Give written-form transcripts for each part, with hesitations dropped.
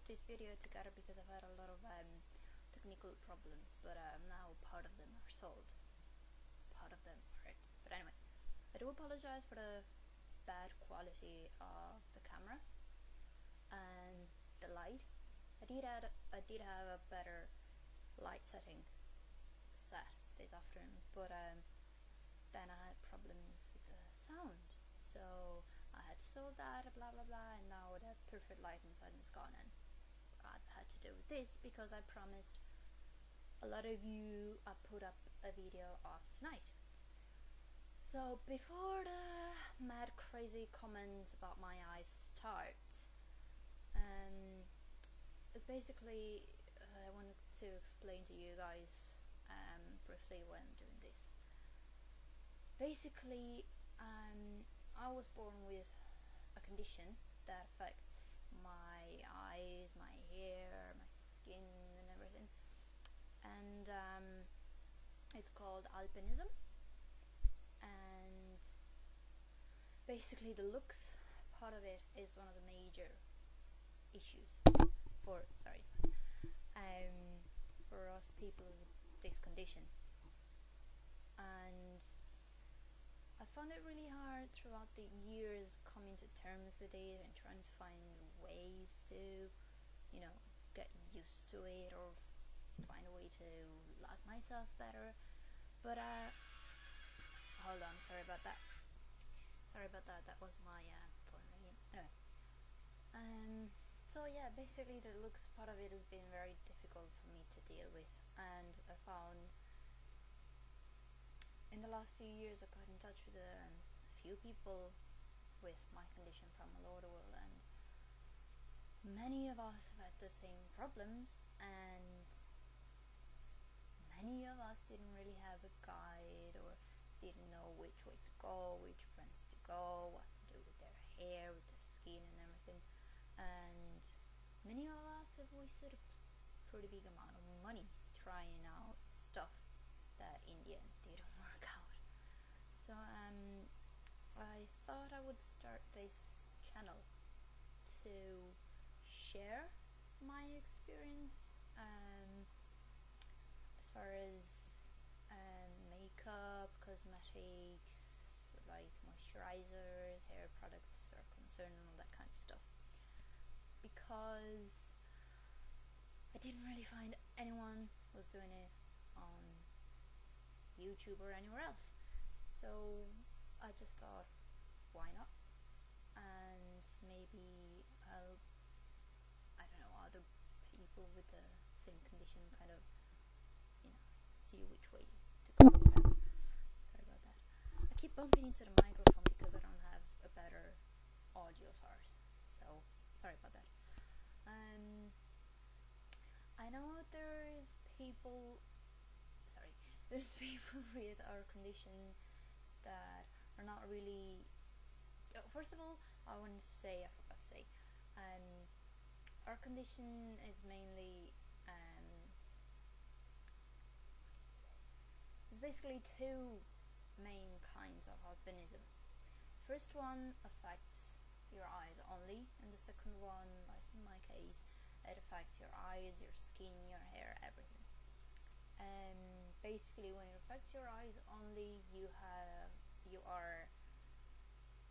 this video together because I've had a lot of technical problems, but now part of them are solved. Part of them are. But anyway, I do apologize for the bad quality of the camera and the light. I did have a better light setting set this afternoon, but then I had problems with the sound, so I had to solve that, blah blah blah, and now the perfect light inside is gone, and I've had to do this because I promised a lot of you I put up a video of tonight. So before the mad crazy comments about my eyes start, it's basically I wanted to explain to you guys briefly why I'm doing this. Basically, I was born with a condition that affects my eyes, my hair, my skin and everything, and it's called albinism. And basically the looks part of it is one of the major issues for us people with this condition, and I found it really hard throughout the years coming to terms with it and trying to find ways to, you know, get used to it or find a way to like myself better. But hold on, sorry about that, that was my phone ringing. Anyway, so yeah, basically the looks part of it has been very difficult for me to deal with, and I found in the last few years I got in touch with a few people with my condition from all over the world, and many of us have had the same problems, and many of us didn't really have a guide or didn't know which way to go, which friends to go, what to do with their hair, with their skin and everything. And many of us have wasted a pretty big amount of money trying out stuff that in the end didn't work out. So I thought I would start this channel to share my experience as far as makeup, cosmetics, like moisturizers, hair products are concerned, and all that kind of stuff, because I didn't really find anyone was doing it on YouTube or anywhere else. So I just thought, why not? And maybe I'll, I don't know, other people with the same condition kind of, you know, see which way to go with that. Sorry about that. I keep bumping into the microphone because I don't have a better audio source, so sorry about that. I know there's people with our condition that are not really, first of all, I forgot to say, our condition is mainly, there's basically two main kinds of albinism. First one affects your eyes only, and the second one, like in my case, it affects your eyes, your skin, your hair, everything. Basically, when it affects your eyes only, you are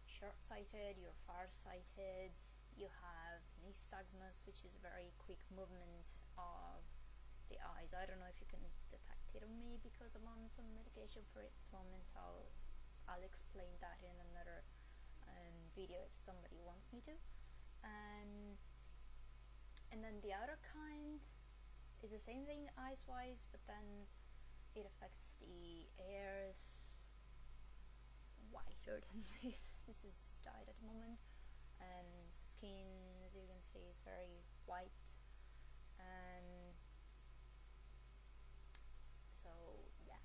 short-sighted, you're far-sighted, you have nystagmus, which is a very quick movement of the eyes. I don't know if you can detect it on me because I'm on some medication for it at the moment. I'll explain that in another video if somebody wants me to. And then the other kind is the same thing eyes-wise, but then it affects the hairs whiter than this. This is dyed at the moment, and skin, as you can see, is very white. So yeah,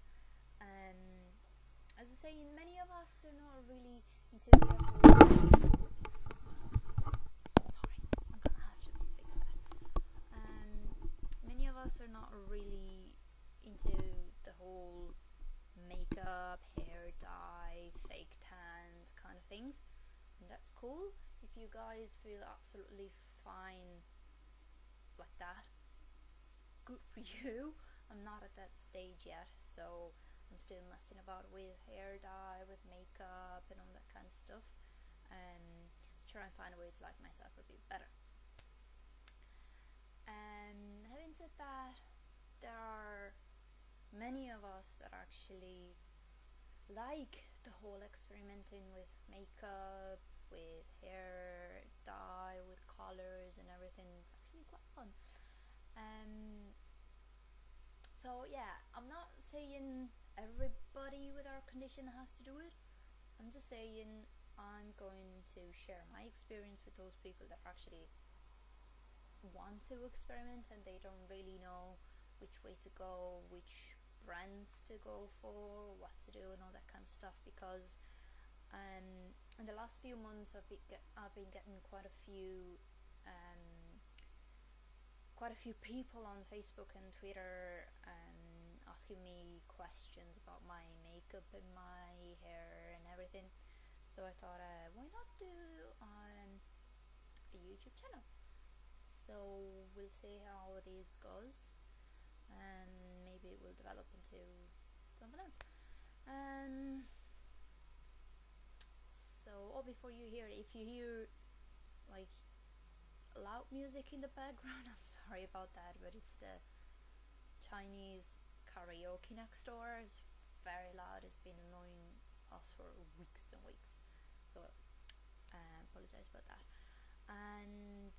as I say, many of us are not really into the whole, sorry, I'm gonna have to fix that. Many of us are not really into the whole makeup, hair dye, fake tans kind of things, and that's cool. If you guys feel absolutely fine that, good for you. I'm not at that stage yet, so I'm still messing about with hair dye, with makeup and all that kind of stuff, to try and find a way to like myself a bit better. Having said that, there are many of us that actually like the whole experimenting with makeup, with hair dye, with colors and everything. It's actually quite fun. So yeah, I'm not saying everybody with our condition has to do it. I'm just saying I'm going to share my experience with those people that actually want to experiment and they don't really know which way to go, which brands to go for, what to do and all that kind of stuff, because in the last few months I've been getting quite a few people on Facebook and Twitter asking me questions about my makeup and my hair and everything. So I thought, why not do a YouTube channel? So we'll see how this goes, and maybe it will develop into something else. So, before you hear it, if you hear like loud music in the background, I'm sorry about that, but it's the Chinese karaoke next door. It's very loud. It's been annoying us for weeks and weeks, so I apologize about that. And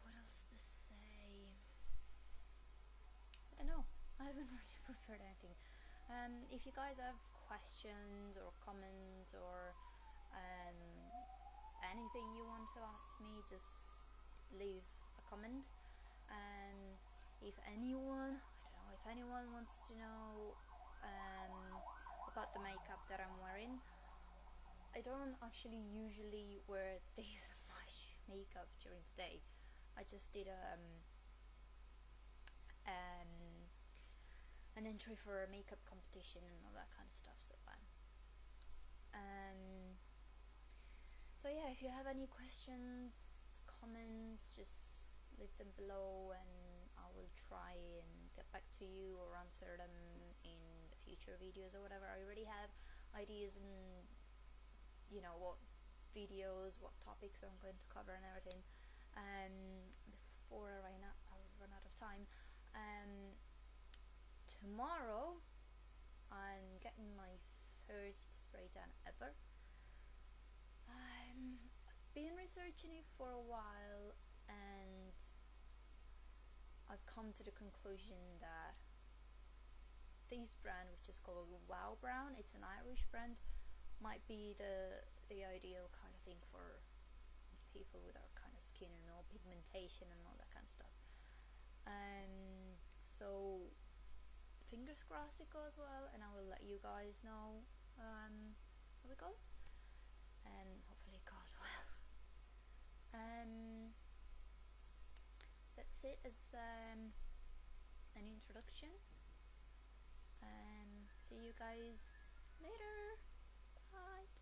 what else to say? I don't know. I haven't really prepared anything. If you guys have questions or comments or anything you want to ask me, just leave a comment. If anyone, I don't know, if anyone wants to know about the makeup that I'm wearing, I don't actually usually wear this much makeup during the day. I just did an entry for a makeup competition and all that kind of stuff, so so yeah, if you have any questions, comments, just leave them below and I will try and get back to you or answer them in the future videos or whatever. I already have ideas and what videos, what topics I'm going to cover and everything, before I run out of time. Tomorrow I'm getting my first spray tan ever. I've been researching it for a while and I've come to the conclusion that this brand, which is called Wow Brown, it's an Irish brand, might be the ideal kind of thing for people with our kind of skin and all pigmentation and all that kind of stuff. So fingers crossed it goes well, and I will let you guys know how it goes, and hopefully it goes well. That's it as an introduction. See you guys later. Bye.